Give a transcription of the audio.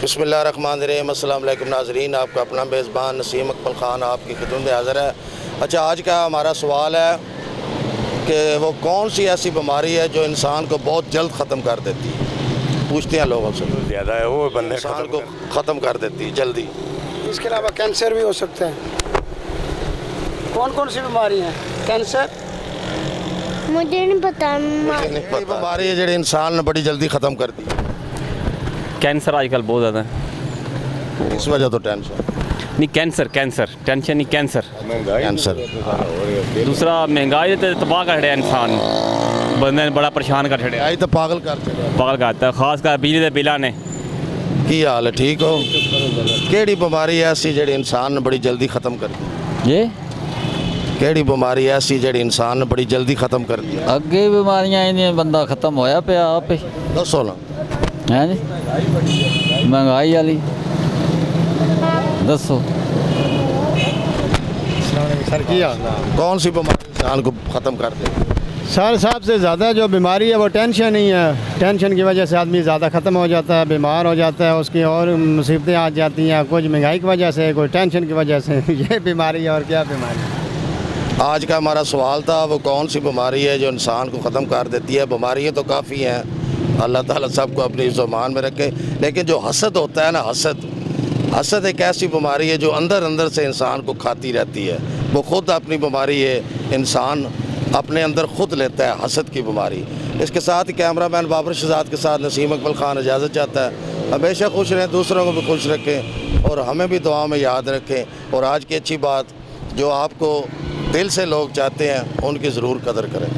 बिस्मिल्लाहिर्रहमानिर्रहीम। अस्सलाम वालेकुम नाज़रीन, आपका अपना मेज़बान नसीम अकमल ख़ान आपकी खिदमत में हाज़िर है। अच्छा, आज का हमारा सवाल है कि वो कौन सी ऐसी बीमारी है जो इंसान को बहुत जल्द ख़त्म कर देती है। पूछते हैं लोगों से, ज़्यादा है वो बंदे इंसान को ख़त्म कर देती है जल्दी। इसके अलावा कैंसर भी हो सकता है। कौन कौन सी बीमारी है? कैंसर मुझे नहीं पता। बीमारी है जो इंसान ने बड़ी जल्दी ख़त्म कर दी। कैंसर आजकल बहुत ज़्यादा है। इस वजह तो टेंशन नहीं, कैंसर टेंशन नहीं, कैंसर। कैंसर दूसरा महंगाई तो तबाह कर छड़िया इंसान, बंदे ने बड़ा परेशान कर छड़िया, आई तो पागल करता है, खासकर बिजली के बिलों ने। की हाल है? ठीक हो? केड़ी बीमारी ऐसी जी इंसान ने बड़ी जल्दी ख़त्म कर दी? ये केड़ी बीमारी ऐसी जी इंसान ने बड़ी जल्दी ख़त्म कर दी? अगे बीमारियां इन्हें बंदा खत्म होया पिया आप ही दसो ना। है जी, महंगाई वाली दसो। सर किया कौन सी बीमारी इंसान को ख़त्म कर दे? सर साहब से ज़्यादा जो बीमारी है वो टेंशन ही है। टेंशन की वजह से आदमी ज़्यादा ख़त्म हो जाता है, बीमार हो जाता है, उसकी और मुसीबतें आ जाती हैं, कुछ महंगाई की वजह से, कोई टेंशन की वजह से। ये बीमारी है और क्या बीमारी है। आज का हमारा सवाल था वो कौन सी बीमारी है जो इंसान को ख़त्म कर देती है। बीमारियाँ तो काफ़ी हैं, अल्लाह ताला सबको अपनी ज़ुबान में रखे, लेकिन जो हसद होता है ना, हसद एक ऐसी बीमारी है जो अंदर अंदर से इंसान को खाती रहती है। वो ख़ुद अपनी बीमारी है, इंसान अपने अंदर ख़ुद लेता है हसद की बीमारी। इसके साथ ही कैमरामैन बाबर शहजाद के साथ नसीम अकमल ख़ान इजाज़त चाहता है। हमेशा खुश रहें, दूसरों को भी खुश रखें और हमें भी दुआ में याद रखें। और आज की अच्छी बात जो आपको दिल से लोग चाहते हैं उनकी ज़रूर कदर करें।